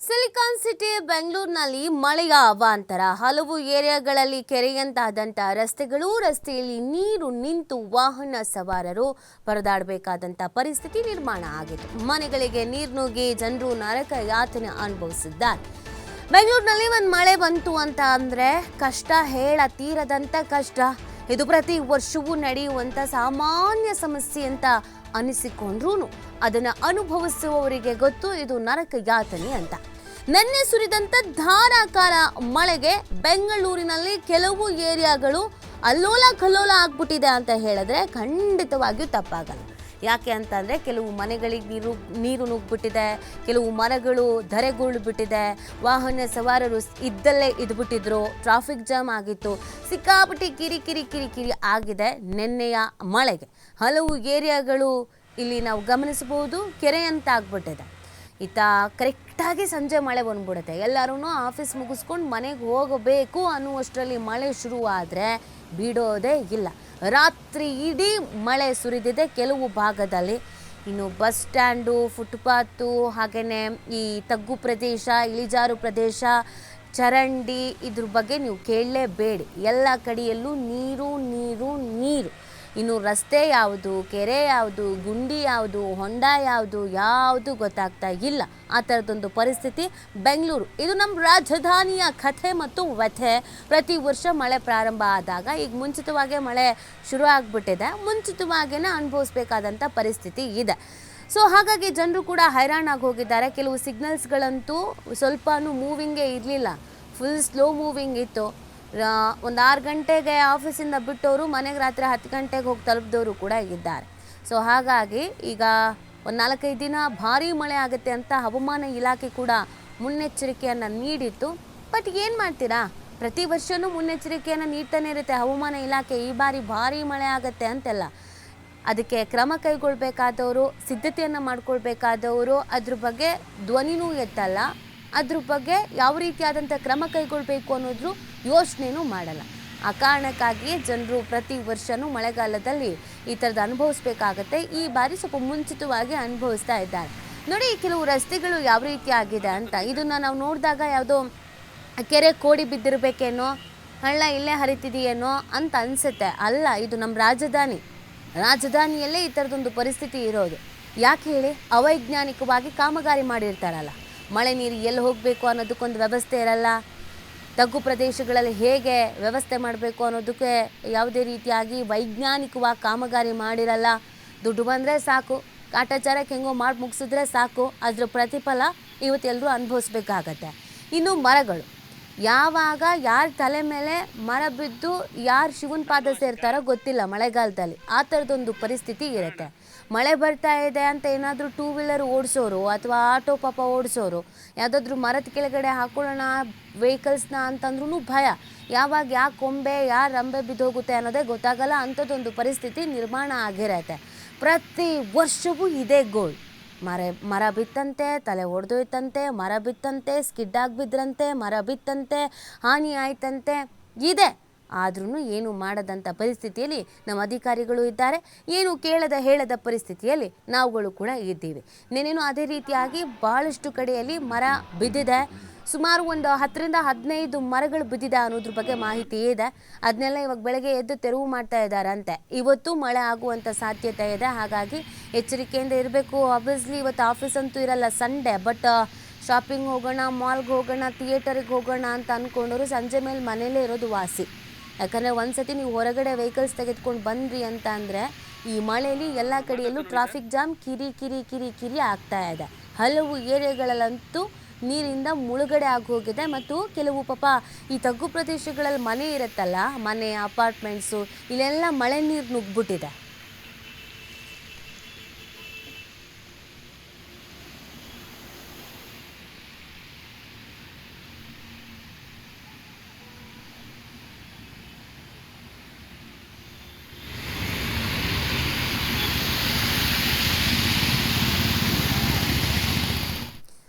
Silicon city ಬೆಂಗಳೂರಿನಲ್ಲಿ ಮಳೆಯ ಅವಾಂತರ. ಹಲವು ಏರಿಯಾಗಳಲ್ಲಿ ಕೆರೆಯಂತಾದಂಥ ರಸ್ತೆಗಳು, ರಸ್ತೆಯಲ್ಲಿ ನೀರು ನಿಂತು ವಾಹನ ಸವಾರರು ಪರದಾಡಬೇಕಾದಂಥ ಪರಿಸ್ಥಿತಿ ನಿರ್ಮಾಣ ಆಗಿದೆ. ಮನೆಗಳಿಗೆ ನೀರು ನುಗ್ಗಿ ಜನರು ನರಕ ಯಾತನೆ ಅನುಭವಿಸಿದ್ದಾರೆ. ಬೆಂಗಳೂರಿನಲ್ಲಿ ಒಂದು ಮಳೆ ಬಂತು ಅಂತ ಅಂದರೆ ಕಷ್ಟ ಹೇಳ ತೀರದಂಥ ಕಷ್ಟ. ಇದು ಪ್ರತಿ ವರ್ಷವೂ ನಡೆಯುವಂಥ ಸಾಮಾನ್ಯ ಸಮಸ್ಯೆ ಅಂತ ಅನಿಸಿಕೊಂಡ್ರೂ ಅದನ್ನು ಅನುಭವಿಸುವವರಿಗೆ ಗೊತ್ತು ಇದು ನರಕ ಯಾತನೆ ಅಂತ. ನಿನ್ನೆ ಸುರಿದಂಥ ಧಾರಾಕಾರ ಮಳೆಗೆ ಬೆಂಗಳೂರಿನಲ್ಲಿ ಕೆಲವು ಏರಿಯಾಗಳು ಅಲ್ಲೋಲ ಕಲ್ಲೋಲ ಆಗ್ಬಿಟ್ಟಿದೆ ಅಂತ ಹೇಳಿದ್ರೆ ಖಂಡಿತವಾಗಿಯೂ ತಪ್ಪಾಗಲ್ಲ. ಯಾಕೆ ಅಂತಂದರೆ ಕೆಲವು ಮನೆಗಳಿಗೆ ನೀರು ನುಗ್ಗಿಬಿಟ್ಟಿದೆ, ಕೆಲವು ಮರಗಳು ಧರೆಗುರುಳಿಬಿಟ್ಟಿದೆ, ವಾಹನ ಸವಾರರು ಇದ್ದಲ್ಲೇ ಇದ್ಬಿಟ್ಟಿದ್ರು, ಟ್ರಾಫಿಕ್ ಜಾಮ್ ಆಗಿತ್ತು, ಸಿಕ್ಕಾಪಟ್ಟಿ ಕಿರಿ ಆಗಿದೆ. ನಿನ್ನೆಯ ಮಳೆಗೆ ಹಲವು ಏರಿಯಾಗಳು ಇಲ್ಲಿ ನಾವು ಗಮನಿಸಬಹುದು ಕೆರೆ ಅಂತ ಆಗ್ಬಿಟ್ಟಿದೆ. ಕರೆಕ್ಟಾಗಿ ಸಂಜೆ ಮಳೆ ಬಂದ್ಬಿಡುತ್ತೆ. ಎಲ್ಲರೂ ಆಫೀಸ್ ಮುಗಿಸ್ಕೊಂಡು ಮನೆಗೆ ಹೋಗಬೇಕು ಅನ್ನುವಷ್ಟರಲ್ಲಿ ಮಳೆ ಶುರುವಾದರೆ ಬಿಡೋದೇ ಇಲ್ಲ. ರಾತ್ರಿ ಇಡೀ ಮಳೆ ಸುರಿದಿದೆ ಕೆಲವು ಭಾಗದಲ್ಲಿ. ಇನ್ನು ಬಸ್ ಸ್ಟ್ಯಾಂಡು, ಫುಟ್ಪಾತು, ಹಾಗೆಯೇ ಈ ತಗ್ಗು ಪ್ರದೇಶ, ಇಳಿಜಾರು ಪ್ರದೇಶ, ಚರಂಡಿ ಇದ್ರ ಬಗ್ಗೆ ನೀವು ಕೇಳಲೇಬೇಡಿ. ಎಲ್ಲ ಕಡೆಯಲ್ಲೂ ನೀರು ನೀರು ನೀರು. ಇನ್ನು ರಸ್ತೆ ಯಾವುದು, ಕೆರೆ ಯಾವುದು, ಗುಂಡಿ ಯಾವುದು, ಹೊಂಡ ಯಾವುದು ಗೊತ್ತಾಗ್ತಾ ಇಲ್ಲ. ಆ ಥರದೊಂದು ಪರಿಸ್ಥಿತಿ ಬೆಂಗಳೂರು. ಇದು ನಮ್ಮ ರಾಜಧಾನಿಯ ಕಥೆ ಮತ್ತು ವ್ಯಥೆ. ಪ್ರತಿ ವರ್ಷ ಮಳೆ ಪ್ರಾರಂಭ ಆದಾಗ ಈಗ ಮುಂಚಿತವಾಗೇ ಮಳೆ ಶುರು ಆಗಿಬಿಟ್ಟಿದೆ, ಮುಂಚಿತವಾಗೇ ಅನುಭವಿಸ್ಬೇಕಾದಂಥ ಪರಿಸ್ಥಿತಿ ಇದೆ. ಸೊ ಹಾಗಾಗಿ ಜನರು ಕೂಡ ಹೈರಾಣಾಗಿ ಹೋಗಿದ್ದಾರೆ. ಕೆಲವು ಸಿಗ್ನಲ್ಸ್ಗಳಂತೂ ಸ್ವಲ್ಪನೂ ಮೂವಿಂಗೇ ಇರಲಿಲ್ಲ, ಫುಲ್ ಸ್ಲೋ ಮೂವಿಂಗ್ ಇತ್ತು. ಒಂದು 6 ಗಂಟೆಗೆ ಆಫೀಸಿಂದ ಬಿಟ್ಟವರು ಮನೆಗೆ ರಾತ್ರಿ 10 ಗಂಟೆಗೆ ಹೋಗಿ ತಲುಪಿದವರು ಕೂಡ ಇದ್ದಾರೆ. ಸೊ ಹಾಗಾಗಿ ಈಗ ಒಂದು 4-5 ದಿನ ಭಾರೀ ಮಳೆ ಆಗುತ್ತೆ ಅಂತ ಹವಾಮಾನ ಇಲಾಖೆ ಕೂಡ ಮುನ್ನೆಚ್ಚರಿಕೆಯನ್ನು ನೀಡಿತ್ತು. ಬಟ್ ಏನು ಮಾಡ್ತೀರಾ, ಪ್ರತಿ ವರ್ಷವೂ ಮುನ್ನೆಚ್ಚರಿಕೆಯನ್ನು ನೀಡ್ತಾನೆ ಇರುತ್ತೆ ಹವಾಮಾನ ಇಲಾಖೆ. ಈ ಬಾರಿ ಭಾರೀ ಮಳೆ ಆಗುತ್ತೆ ಅಂತೆಲ್ಲ. ಅದಕ್ಕೆ ಕ್ರಮ ಕೈಗೊಳ್ಳಬೇಕಾದವರು, ಸಿದ್ಧತೆಯನ್ನು ಮಾಡ್ಕೊಳ್ಬೇಕಾದವರು ಅದ್ರ ಬಗ್ಗೆ ಧ್ವನಿನೂ ಎತ್ತಲ್ಲ, ಅದ್ರ ಬಗ್ಗೆ ಯಾವ ರೀತಿಯಾದಂಥ ಕ್ರಮ ಕೈಗೊಳ್ಳಬೇಕು ಅನ್ನೋದ್ರು ಯೋಚನೆಯೂ ಮಾಡಲ್ಲ. ಆ ಕಾರಣಕ್ಕಾಗಿಯೇ ಜನರು ಪ್ರತಿ ವರ್ಷವೂ ಮಳೆಗಾಲದಲ್ಲಿ ಈ ಥರದ್ದು ಅನುಭವಿಸ್ಬೇಕಾಗತ್ತೆ. ಈ ಬಾರಿ ಸ್ವಲ್ಪ ಮುಂಚಿತವಾಗಿ ಅನುಭವಿಸ್ತಾ ಇದ್ದಾರೆ. ನೋಡಿ, ಕೆಲವು ರಸ್ತೆಗಳು ಯಾವ ರೀತಿ ಆಗಿದೆ ಅಂತ. ಇದನ್ನು ನಾವು ನೋಡಿದಾಗ ಯಾವುದೋ ಕೆರೆ ಕೋಡಿ ಬಿದ್ದಿರಬೇಕೇನೋ, ಹಳ್ಳ ಇಲ್ಲೇ ಹರಿತಿದೆಯೇನೋ ಅಂತ ಅನಿಸುತ್ತೆ. ಅಲ್ಲ, ಇದು ನಮ್ಮ ರಾಜಧಾನಿಯಲ್ಲೇ ಈ ಥರದೊಂದು ಪರಿಸ್ಥಿತಿ ಇರೋದು. ಯಾಕೆ ಹೇಳಿ, ಅವೈಜ್ಞಾನಿಕವಾಗಿ ಕಾಮಗಾರಿ ಮಾಡಿರ್ತಾರಲ್ಲ. ಮಳೆ ನೀರು ಎಲ್ಲಿ ಹೋಗಬೇಕು ಅನ್ನೋದಕ್ಕೊಂದು ವ್ಯವಸ್ಥೆ ಇರಲ್ಲ. ತಗ್ಗು ಪ್ರದೇಶಗಳಲ್ಲಿ ಹೇಗೆ ವ್ಯವಸ್ಥೆ ಮಾಡಬೇಕು ಅನ್ನೋದಕ್ಕೆ ಯಾವುದೇ ರೀತಿಯಾಗಿ ವೈಜ್ಞಾನಿಕವಾಗಿ ಕಾಮಗಾರಿ ಮಾಡಿರಲ್ಲ. ದುಡ್ಡು ಬಂದರೆ ಸಾಕು, ಕಾಟಾಚಾರಕ್ಕೆ ಹೆಂಗೋ ಮಾಡಿ ಮುಗಿಸಿದ್ರೆ ಸಾಕು, ಅದರ ಪ್ರತಿಫಲ ಇವತ್ತು ಎಲ್ಲರೂ ಅನುಭವಿಸ್ಬೇಕಾಗತ್ತೆ. ಇನ್ನು ಮರಗಳು, ಯಾವಾಗ ಯಾರ ತಲೆ ಮೇಲೆ ಮರ ಬಿದ್ದು ಯಾರು ಶಿವನ ಪಾದ ಸೇರ್ತಾರೋ ಗೊತ್ತಿಲ್ಲ ಮಳೆಗಾಲದಲ್ಲಿ. ಆ ಥರದೊಂದು ಪರಿಸ್ಥಿತಿ ಇರುತ್ತೆ. ಮಳೆ ಬರ್ತಾ ಇದೆ ಅಂತ ಏನಾದರೂ 2 ವೀಲರ್ ಓಡಿಸೋರು ಅಥವಾ ಆಟೋ ಪಾಪ ಓಡಿಸೋರು ಯಾವುದಾದ್ರೂ ಮರದ ಕೆಳಗಡೆ ಹಾಕೊಳ್ಳೋಣ ವೆಹಿಕಲ್ಸ್ನ ಅಂತಂದ್ರೂ ಭಯ. ಯಾವಾಗ ಯಾವ ಕೊಂಬೆ ಯಾರ ರಂಬೆ ಬಿದ್ದೋಗುತ್ತೆ ಅನ್ನೋದೇ ಗೊತ್ತಾಗಲ್ಲ. ಅಂಥದ್ದೊಂದು ಪರಿಸ್ಥಿತಿ ನಿರ್ಮಾಣ ಆಗಿರತ್ತೆ. ಪ್ರತಿ ವರ್ಷವೂ ಇದೇ ಗೋಳು. ಮರ ಬಿತ್ತಂತೆ, ತಲೆ ಒಡೆದೋಯ್ತಂತೆ, ಮರ ಬಿತ್ತಂತೆ, ಸ್ಕಿಡ್ಡಾಗಿ ಬಿದ್ರಂತೆ, ಮರ ಬಿತ್ತಂತೆ, ಹಾನಿ ಆಯ್ತಂತೆ ಇದೆ. ಆದ್ರೂ ಏನು ಮಾಡದಂಥ ಪರಿಸ್ಥಿತಿಯಲ್ಲಿ ನಮ್ಮ ಅಧಿಕಾರಿಗಳು ಇದ್ದಾರೆ. ಏನು ಹೇಳದ ಪರಿಸ್ಥಿತಿಯಲ್ಲಿ ನಾವುಗಳು ಕೂಡ ಇದ್ದೀವಿ. ನೆನೇನು ಅದೇ ರೀತಿಯಾಗಿ ಭಾಳಷ್ಟು ಕಡೆಯಲ್ಲಿ ಮರ ಬಿದ್ದಿದೆ. ಸುಮಾರು ಒಂದು 10ರಿಂದ 15 ಮರಗಳು ಬಿದ್ದಿದೆ ಅನ್ನೋದ್ರ ಬಗ್ಗೆ ಮಾಹಿತಿ ಇದೆ. ಅದನ್ನೆಲ್ಲ ಇವಾಗ ಬೆಳಗ್ಗೆ ಎದ್ದು ತೆರವು ಮಾಡ್ತಾ ಇದ್ದಾರಂತೆ. ಇವತ್ತು ಮಳೆ ಆಗುವಂಥ ಸಾಧ್ಯತೆ ಇದೆ, ಹಾಗಾಗಿ ಎಚ್ಚರಿಕೆಯಿಂದ ಇರಬೇಕು. ಆಬ್ವಿಯಸ್ಲಿ ಇವತ್ತು ಆಫೀಸ್ ಅಂತೂ ಇರಲ್ಲ, ಸಂಡೇ. ಬಟ್ ಶಾಪಿಂಗ್ ಹೋಗೋಣ, ಮಾಲ್ಗೆ ಹೋಗೋಣ, ಥಿಯೇಟರಿಗೆ ಹೋಗೋಣ ಅಂತ ಅಂದ್ಕೊಂಡವರು ಸಂಜೆ ಮೇಲೆ ಮನೇಲೇ ಇರೋದು ವಾಸಿ. ಯಾಕಂದರೆ ಒಂದು ಸತಿ ನೀವು ಹೊರಗಡೆ ವೆಹಿಕಲ್ಸ್ ತೆಗೆದುಕೊಂಡು ಬಂದ್ರಿ ಅಂತ ಅಂದರೆ ಈ ಮಳೆಯಲ್ಲಿ ಎಲ್ಲ ಕಡೆಯಲ್ಲೂ ಟ್ರಾಫಿಕ್ ಜಾಮ್ ಕಿರಿ ಆಗ್ತಾ ಇದೆ. ಹಲವು ಏರಿಯಾಗಳಲ್ಲಂತೂ ನೀರಿಂದ ಮುಳುಗಡೆ ಆಗೋಗಿದೆ. ಮತ್ತು ಕೆಲವು ಪಾಪ ಈ ತಗ್ಗು ಪ್ರದೇಶಗಳಲ್ಲಿ ಮನೆ ಇರುತ್ತಲ್ಲ, ಮನೆ, ಅಪಾರ್ಟ್ಮೆಂಟ್ಸು, ಇಲ್ಲೆಲ್ಲ ಮಳೆ ನೀರು ನುಗ್ಗಿಬಿಟ್ಟಿದೆ.